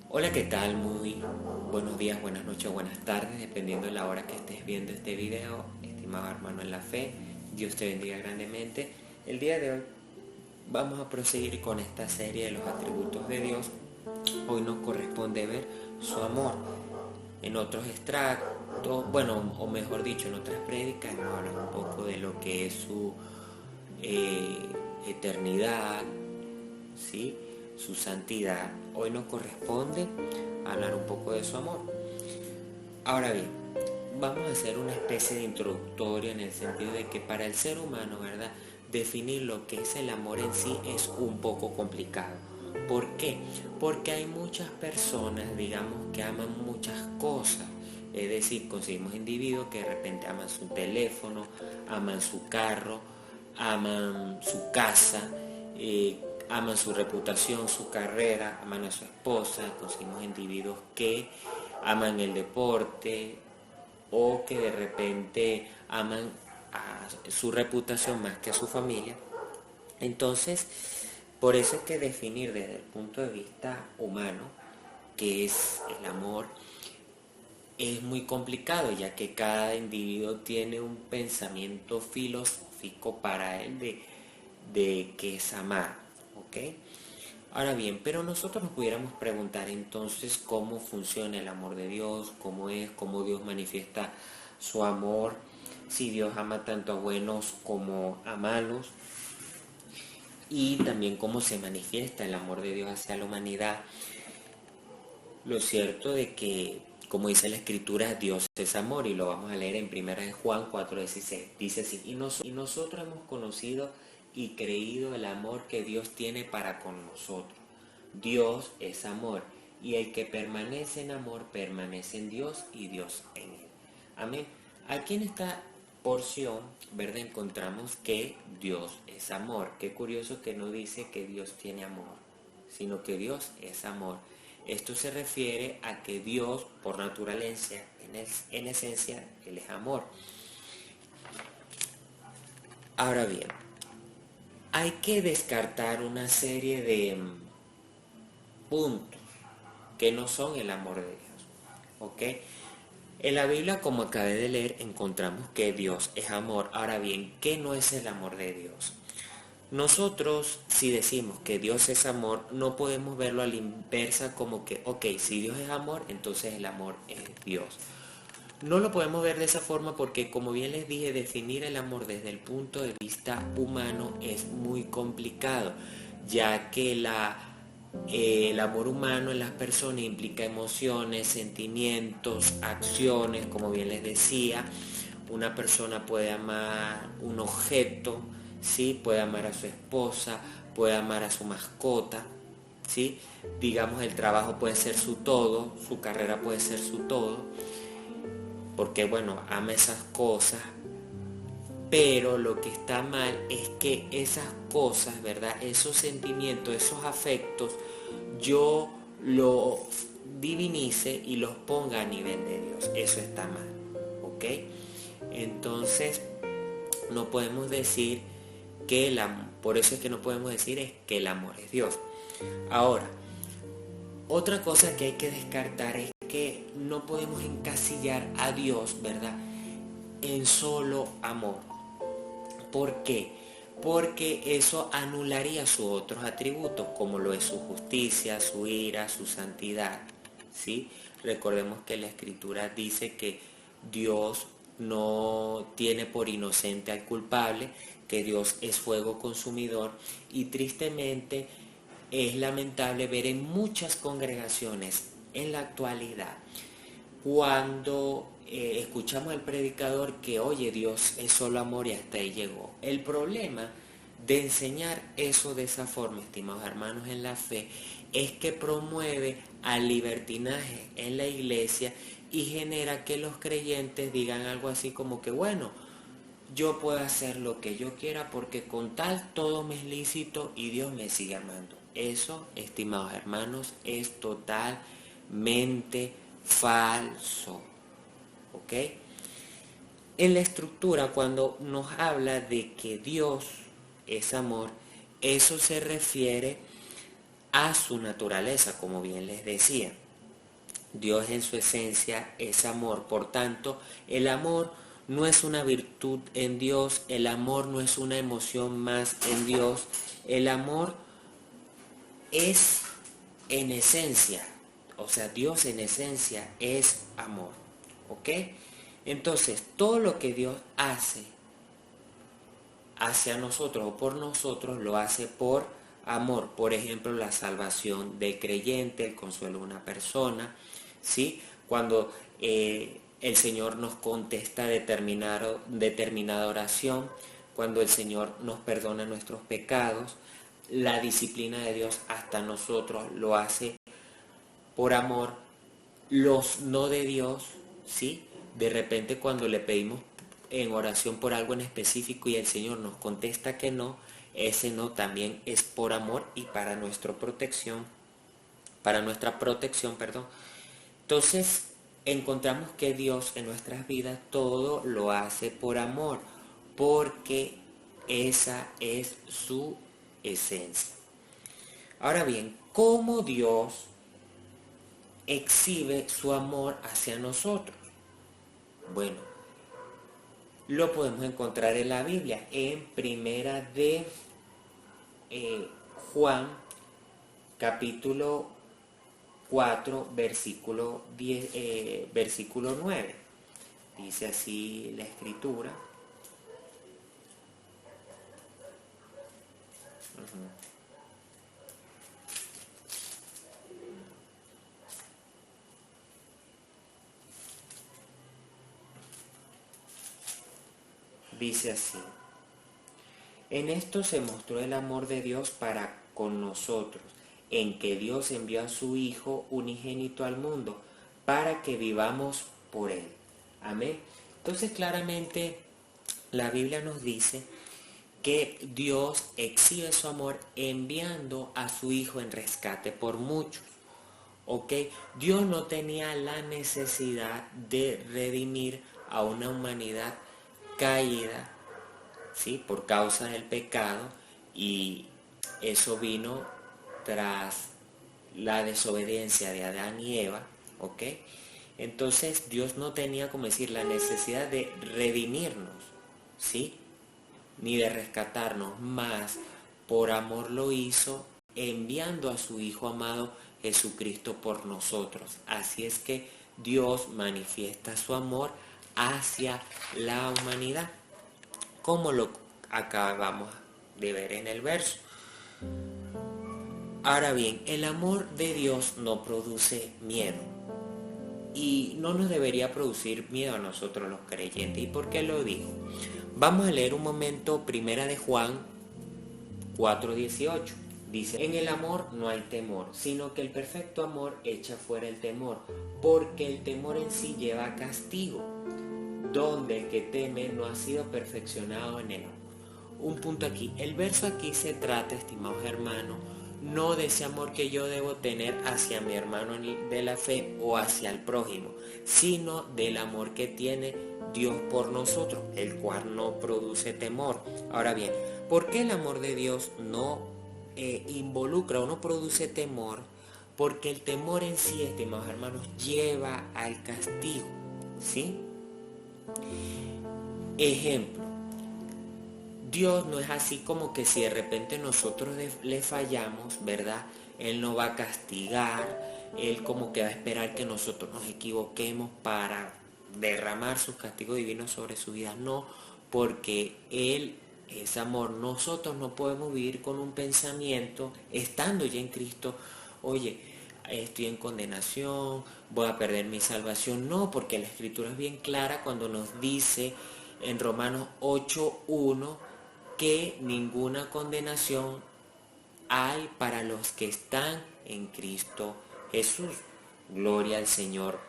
Hola, ¿qué tal? Muy buenos días, buenas noches, buenas tardes, dependiendo de la hora que estés viendo este video. Estimado hermano en la fe, Dios te bendiga grandemente. El día de hoy vamos a proseguir con esta serie de los atributos de Dios. Hoy nos corresponde ver su amor. En otros extractos, bueno, o mejor dicho, en otras prédicas nos hablan un poco de lo que es su eh, eternidad, ¿sí? Su santidad. Hoy nos corresponde hablar un poco de su amor. Ahora bien, vamos a hacer una especie de introductorio en el sentido de que para el ser humano, ¿verdad? Definir lo que es el amor en sí es un poco complicado. ¿Por qué? Porque hay muchas personas, digamos, que aman muchas cosas. Es decir, conseguimos individuos que de repente aman su teléfono, aman su carro, aman su casa, aman su reputación, su carrera, aman a su esposa. Conseguimos individuos que aman el deporte o que de repente aman a su reputación más que a su familia. Entonces, por eso es que definir desde el punto de vista humano qué es el amor es muy complicado, ya que cada individuo tiene un pensamiento filosófico para él de qué es amar, ¿ok? Ahora bien, pero nosotros nos pudiéramos preguntar entonces cómo funciona el amor de Dios, cómo es, cómo Dios manifiesta su amor, si Dios ama tanto a buenos como a malos, y también cómo se manifiesta el amor de Dios hacia la humanidad. Lo cierto de que, como dice la escritura, Dios es amor, y lo vamos a leer en 1 Juan 4:16. Dice así: y nosotros hemos conocido y creído el amor que Dios tiene para con nosotros. Dios es amor, y el que permanece en amor permanece en Dios y Dios en él. Amén. Aquí en esta porción, ¿verdad?, encontramos que Dios es amor. Qué curioso que no dice que Dios tiene amor, sino que Dios es amor. Esto se refiere a que Dios, por naturaleza, en esencia, Él es amor. Ahora bien, hay que descartar una serie de puntos que no son el amor de Dios, ¿ok? En la Biblia, como acabé de leer, encontramos que Dios es amor. Ahora bien, ¿qué no es el amor de Dios? Nosotros, si decimos que Dios es amor, no podemos verlo a la inversa como que, ok, si Dios es amor, entonces el amor es Dios. No lo podemos ver de esa forma porque, como bien les dije, definir el amor desde el punto de vista humano es muy complicado, ya que el amor humano en las personas implica emociones, sentimientos, acciones, como bien les decía. Una persona puede amar un objeto, ¿sí? Puede amar a su esposa, puede amar a su mascota, ¿sí? Digamos, el trabajo puede ser su todo, su carrera puede ser su todo, porque bueno, ama esas cosas, pero lo que está mal es que esas cosas, ¿verdad? Esos sentimientos, esos afectos, yo los divinice y los ponga a nivel de Dios. Eso está mal, ¿ok? Entonces, no podemos decir que el amor, por eso es que no podemos decir es que el amor es Dios. Ahora, otra cosa que hay que descartar es que no podemos encasillar a Dios, ¿verdad?, en solo amor. ¿Por qué? Porque eso anularía sus otros atributos, como lo es su justicia, su ira, su santidad, ¿sí? Recordemos que la Escritura dice que Dios no tiene por inocente al culpable, que Dios es fuego consumidor, y tristemente es lamentable ver en muchas congregaciones en la actualidad cuando escuchamos al predicador que, oye, Dios es solo amor y hasta ahí llegó. El problema de enseñar eso de esa forma, estimados hermanos en la fe, es que promueve al libertinaje en la iglesia y genera que los creyentes digan algo así como que, bueno, yo puedo hacer lo que yo quiera porque con tal todo me es lícito y Dios me sigue amando. Eso, estimados hermanos, es totalmente falso. ¿Ok? En la estructura, cuando nos habla de que Dios es amor, eso se refiere a su naturaleza, como bien les decía. Dios en su esencia es amor, por tanto, el amor no es una virtud en Dios, el amor no es una emoción más en Dios, el amor es en esencia, o sea, Dios en esencia es amor, ¿ok? Entonces, todo lo que Dios hace hacia nosotros o por nosotros lo hace por amor. Por ejemplo, la salvación del creyente, el consuelo de una persona, ¿sí? Cuando el Señor nos contesta determinada oración, cuando el Señor nos perdona nuestros pecados, la disciplina de Dios hasta nosotros lo hace por amor. Los no de Dios, ¿sí? De repente cuando le pedimos en oración por algo en específico y el Señor nos contesta que no, ese no también es por amor y para nuestra protección, perdón. Entonces, encontramos que Dios en nuestras vidas todo lo hace por amor, porque esa es su esencia. Ahora bien, ¿cómo Dios exhibe su amor hacia nosotros? Bueno, lo podemos encontrar en la Biblia, en primera de Juan, capítulo 4, versículo 9. Dice así la escritura. Dice así: en esto se mostró el amor de Dios para con nosotros, en que Dios envió a su Hijo unigénito al mundo, para que vivamos por Él. Amén. Entonces claramente la Biblia nos dice que Dios exhibe su amor enviando a su Hijo en rescate por muchos. ¿Ok? Dios no tenía la necesidad de redimir a una humanidad caída, ¿sí? Por causa del pecado, y eso vino tras la desobediencia de Adán y Eva, ¿ok? Entonces Dios no tenía, como decir, la necesidad de redimirnos, ¿sí? Ni de rescatarnos, más por amor lo hizo enviando a su Hijo amado Jesucristo por nosotros. Así es que Dios manifiesta su amor hacia la humanidad, como lo acabamos de ver en el verso. Ahora bien, el amor de Dios no produce miedo y no nos debería producir miedo a nosotros los creyentes. ¿Y por qué lo digo? Vamos a leer un momento primera de Juan 4:18. Dice: en el amor no hay temor, sino que el perfecto amor echa fuera el temor, porque el temor en sí lleva castigo, donde el que teme no ha sido perfeccionado en el amor. Un punto aquí, el verso aquí se trata, estimados hermanos, no de ese amor que yo debo tener hacia mi hermano de la fe o hacia el prójimo, sino del amor que tiene Dios por nosotros, el cual no produce temor. Ahora bien, ¿por qué el amor de Dios no involucra o no produce temor? Porque el temor en sí, estimados hermanos, lleva al castigo, ¿sí? Ejemplo, Dios no es así como que si de repente nosotros le fallamos, ¿verdad? Él no va a castigar, Él como que va a esperar que nosotros nos equivoquemos para derramar sus castigos divinos sobre su vida. No, porque Él es amor. Nosotros no podemos vivir con un pensamiento, estando ya en Cristo, oye, estoy en condenación, voy a perder mi salvación. No, porque la Escritura es bien clara cuando nos dice en Romanos 8:1 que ninguna condenación hay para los que están en Cristo Jesús. Gloria al Señor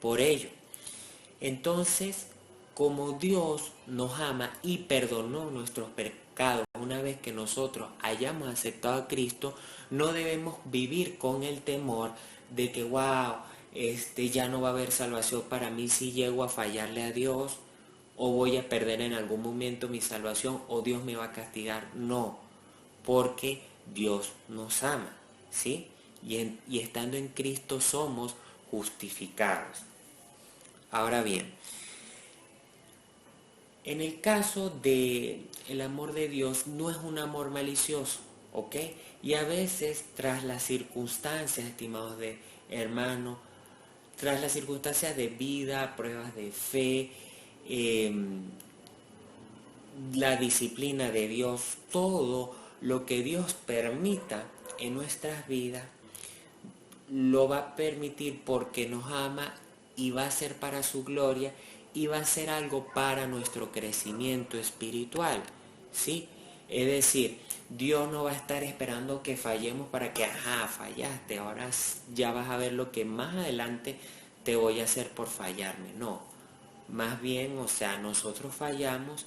por ello. Entonces, como Dios nos ama y perdonó nuestros pecados una vez que nosotros hayamos aceptado a Cristo, no debemos vivir con el temor de que, wow, ya no va a haber salvación para mí si llego a fallarle a Dios, o voy a perder en algún momento mi salvación, o Dios me va a castigar. No, porque Dios nos ama, ¿sí? Y estando en Cristo somos justificados. Ahora bien, en el caso de el amor de Dios no es un amor malicioso, ¿ok? Y a veces tras las circunstancias, estimados de hermanos, tras las circunstancias de vida, pruebas de fe, la disciplina de Dios, todo lo que Dios permita en nuestras vidas, lo va a permitir porque nos ama y va a ser para su gloria y va a ser algo para nuestro crecimiento espiritual, ¿sí? Es decir, Dios no va a estar esperando que fallemos para que, fallaste, ahora ya vas a ver lo que más adelante te voy a hacer por fallarme. No, más bien, o sea, nosotros fallamos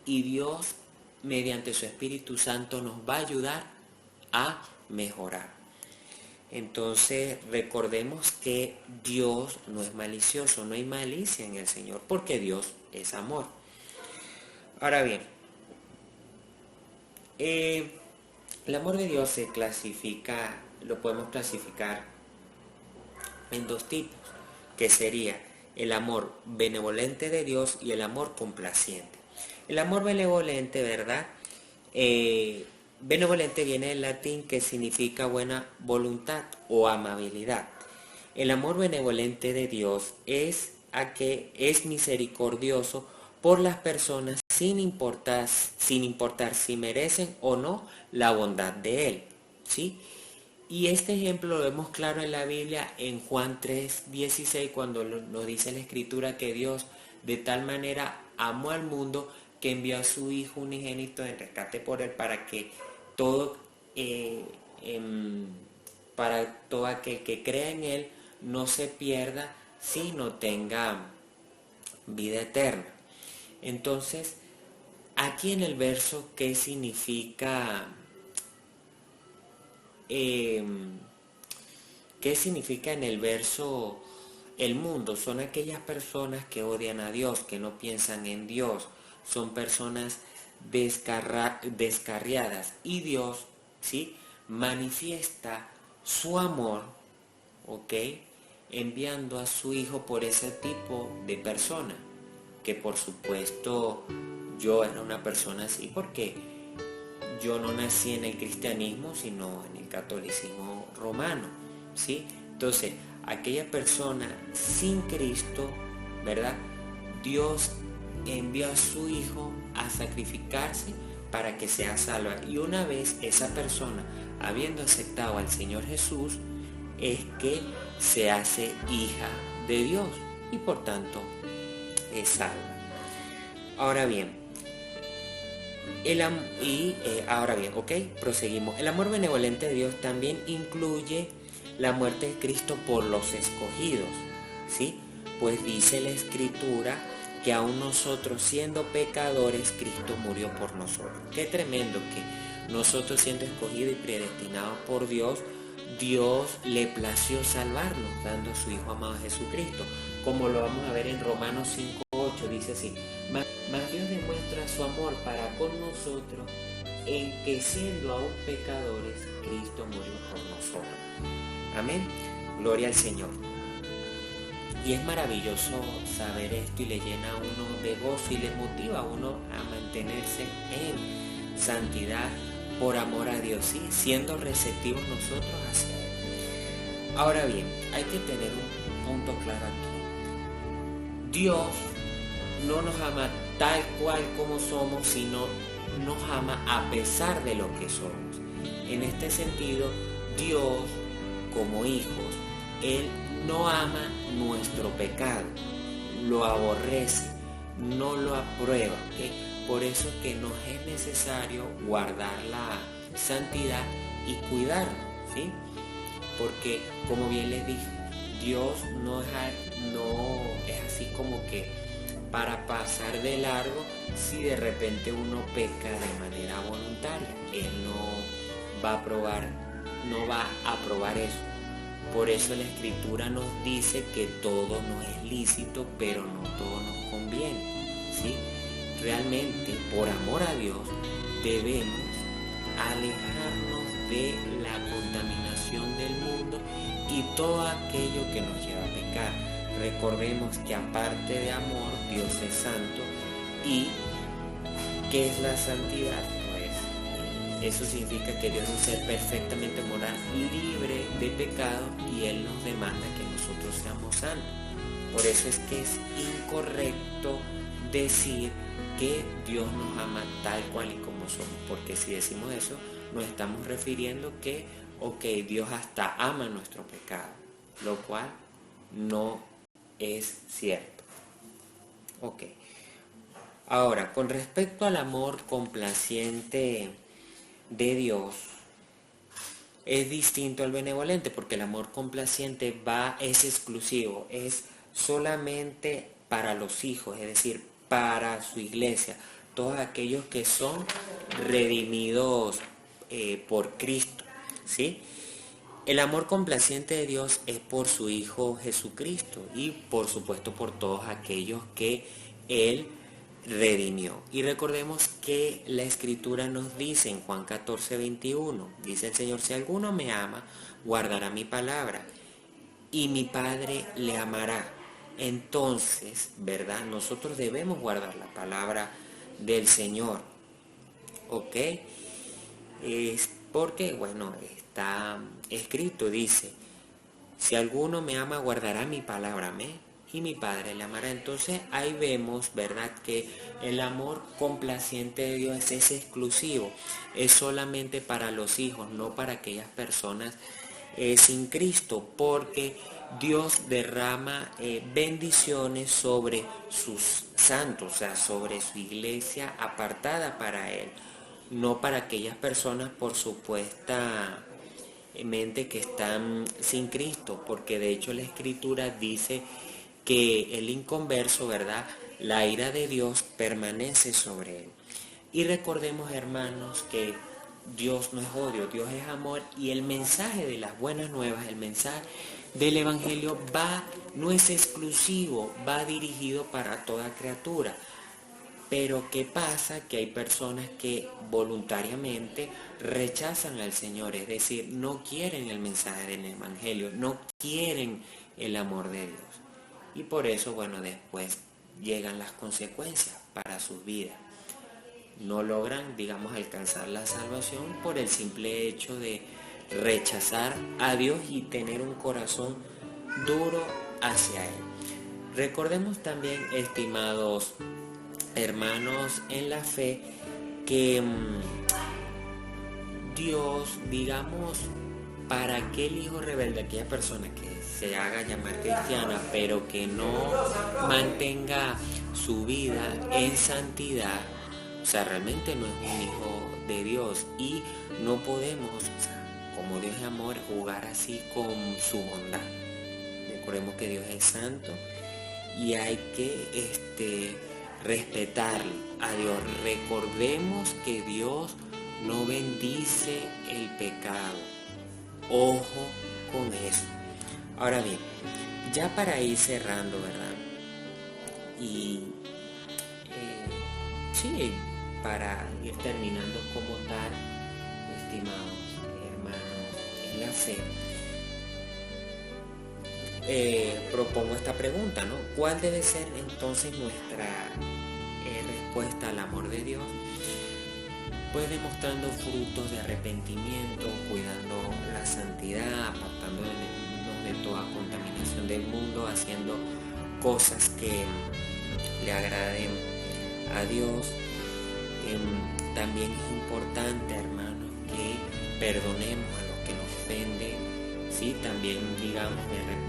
y Dios, mediante su Espíritu Santo, nos va a ayudar a mejorar. Entonces recordemos que Dios no es malicioso, no hay malicia en el Señor, porque Dios es amor. Ahora bien, el amor de Dios lo podemos clasificar en dos tipos, que sería el amor benevolente de Dios y el amor complaciente. El amor benevolente, ¿verdad? Benevolente viene del latín que significa buena voluntad o amabilidad. El amor benevolente de Dios es misericordioso por las personas sin importar si merecen o no la bondad de Él, ¿sí? Y este ejemplo lo vemos claro en la Biblia en Juan 3:16, cuando nos dice la Escritura que Dios de tal manera amó al mundo que envió a su Hijo unigénito en rescate por Él para todo aquel que crea en Él no se pierda, sino tenga vida eterna. Entonces, aquí en el verso, ¿qué significa? ¿Qué significa en el verso el mundo? Son aquellas personas que odian a Dios, que no piensan en Dios, son personas descarriadas, y Dios, ¿sí?, manifiesta su amor, ¿ok?, enviando a su Hijo por ese tipo de persona, que por supuesto yo era una persona así, porque yo no nací en el cristianismo, sino en el catolicismo romano, ¿sí? Entonces, aquella persona sin Cristo, ¿verdad? Dios envió a su Hijo a sacrificarse para que sea salva. Y una vez esa persona, habiendo aceptado al Señor Jesús, es que se hace hija de Dios y por tanto es salva. Ahora bien, proseguimos. El amor benevolente de Dios también incluye la muerte de Cristo por los escogidos, ¿sí? Pues dice la Escritura que aún nosotros siendo pecadores, Cristo murió por nosotros. Qué tremendo que nosotros siendo escogidos y predestinados por Dios, Dios le plació salvarnos, dando a su Hijo amado Jesucristo. Como lo vamos a ver en Romanos 5:8, dice así: mas Dios demuestra su amor para con nosotros en que siendo aún pecadores, Cristo murió por nosotros. Amén. Gloria al Señor. Y es maravilloso saber esto, y le llena a uno de gozo y le motiva a uno a mantenerse en santidad por amor a Dios, ¿sí?, siendo receptivos nosotros hacia Él. Ahora bien, hay que tener un punto claro aquí. Dios no nos ama tal cual como somos, sino nos ama a pesar de lo que somos. En este sentido, Dios, como hijos, Él no ama nuestro pecado, lo aborrece, no lo aprueba, ¿ok? Por eso que nos es necesario guardar la santidad y cuidarnos, ¿sí? Porque, como bien les dije, Dios no es así como que para pasar de largo si de repente uno peca de manera voluntaria. Él no va a aprobar eso. Por eso la Escritura nos dice que todo nos es lícito, pero no todo nos conviene, ¿sí? Realmente, por amor a Dios, debemos alejarnos de la contaminación del mundo y todo aquello que nos lleva a pecar. Recordemos que aparte de amor, Dios es santo. ¿Y qué es la santidad? Pues eso significa que Dios es un ser perfectamente moral, libre de pecado, y Él nos demanda que nosotros seamos santos. Por eso es que es incorrecto decir que Dios nos ama tal cual y como somos, porque si decimos eso, nos estamos refiriendo que, Dios hasta ama nuestro pecado, lo cual no es cierto. Ahora, con respecto al amor complaciente de Dios, es distinto al benevolente, porque el amor complaciente es exclusivo, es solamente para los hijos, es decir, para su iglesia, todos aquellos que son redimidos por Cristo, ¿sí? El amor complaciente de Dios es por su Hijo Jesucristo y por supuesto por todos aquellos que Él redimió. Y recordemos que la Escritura nos dice en Juan 14:21, dice el Señor: si alguno me ama, guardará mi palabra y mi Padre le amará. Entonces, ¿verdad? Nosotros debemos guardar la palabra del Señor, ¿ok? Es porque, está escrito, dice: si alguno me ama, guardará mi palabra, y mi Padre le amará. Entonces ahí vemos, ¿verdad?, que el amor complaciente de Dios es exclusivo, es solamente para los hijos, no para aquellas personas sin Cristo, porque Dios derrama bendiciones sobre sus santos, o sea, sobre su iglesia apartada para Él, no para aquellas personas por supuestamente que están sin Cristo, porque de hecho la Escritura dice que el inconverso, ¿verdad?, la ira de Dios permanece sobre él. Y recordemos, hermanos, que Dios no es odio, Dios es amor, y el mensaje de las buenas nuevas, el mensaje del Evangelio no es exclusivo, va dirigido para toda criatura. Pero ¿qué pasa? Que hay personas que voluntariamente rechazan al Señor, es decir, no quieren el mensaje del Evangelio, no quieren el amor de Dios. Y por eso, después llegan las consecuencias para sus vidas. No logran, alcanzar la salvación por el simple hecho de rechazar a Dios y tener un corazón duro hacia Él. Recordemos también, estimados hermanos en la fe, que Dios, para aquel hijo rebelde, aquella persona que se haga llamar cristiana, pero que no mantenga su vida en santidad, o sea, realmente no es un hijo de Dios, y no podemos, como Dios es amor, jugar así con su bondad. Recordemos que Dios es santo y hay que respetar a Dios. Recordemos que Dios no bendice el pecado. Ojo con eso. Ahora bien, ya para ir cerrando, ¿verdad? Y para ir terminando como tal, estimados hermanos en la fe, propongo esta pregunta, ¿no? ¿Cuál debe ser entonces nuestra respuesta al amor de Dios? Pues demostrando frutos de arrepentimiento, cuidando la santidad, apartándonos de toda contaminación del mundo, haciendo cosas que le agraden a Dios. También es importante, hermanos, que perdonemos a los que nos ofenden. Sí, también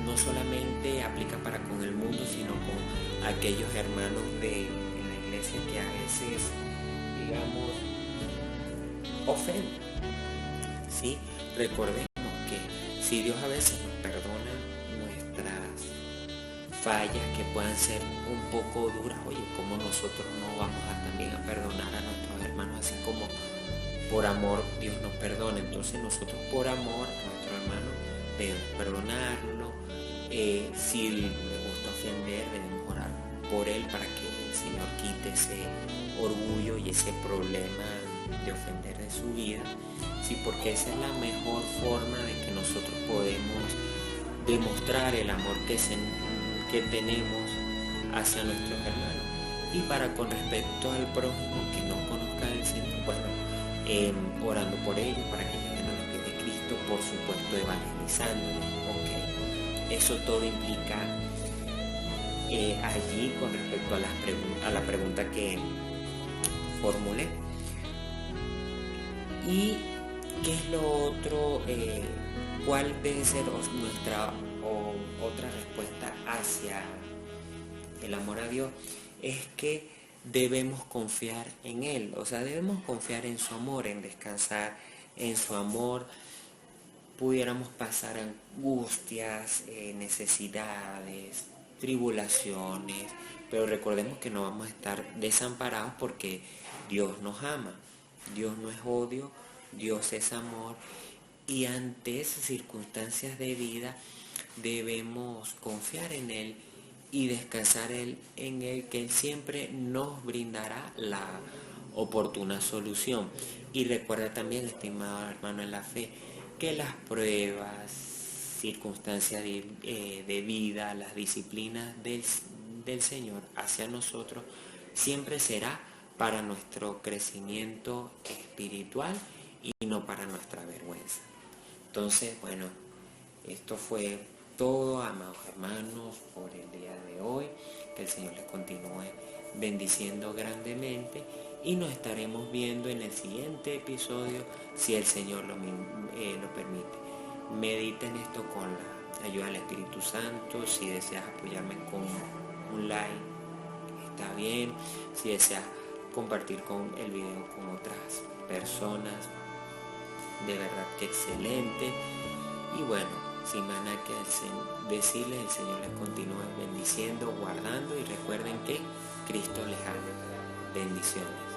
no solamente aplica para con el mundo, sino con aquellos hermanos de la iglesia que a veces, ofenden. Sí, recordemos que si Dios a veces nos perdona nuestras fallas, que puedan ser un poco duras, ¿cómo nosotros no vamos también a perdonar a nuestros hermanos, así como por amor Dios nos perdona? Entonces nosotros por amor a nuestro hermano debemos perdonarlo. Si le gusta ofender, debemos orar por él para que el Señor quite ese orgullo y ese problema de ofender de su vida, sí, porque esa es la mejor forma de que nosotros podemos demostrar el amor que tenemos hacia nuestros hermanos. Y para con respecto al prójimo que no conozca del Señor, bueno, orando por ellos para que lleguen a los pies de Cristo, por supuesto evangelizándoles, ok. Eso todo implica allí con respecto a la pregunta que formulé. ¿Y qué es lo otro? ¿Cuál debe ser nuestra otra respuesta hacia el amor a Dios? Es que debemos confiar en Él, o sea, debemos confiar en su amor, en descansar en su amor. Pudiéramos pasar angustias, necesidades, tribulaciones, pero recordemos que no vamos a estar desamparados porque Dios nos ama. Dios no es odio, Dios es amor, y ante esas circunstancias de vida debemos confiar en Él y descansar en Él, que Él siempre nos brindará la oportuna solución. Y recuerda también, estimado hermano en la fe, que las pruebas, circunstancias de vida, las disciplinas del Señor hacia nosotros, siempre será para nuestro crecimiento espiritual y no para nuestra vergüenza. Entonces, bueno, esto fue todo, amados hermanos, por el día de hoy. Que el Señor les continúe bendiciendo grandemente y nos estaremos viendo en el siguiente episodio, si el Señor lo permite. Mediten esto con la ayuda del Espíritu Santo. Si deseas apoyarme con un like, está bien. Si deseas compartir el video con otras personas, de verdad que excelente. Y bueno, sin más nada que decirles, el Señor les continúe bendiciendo, guardando, y recuerden que Cristo les ama. Bendiciones.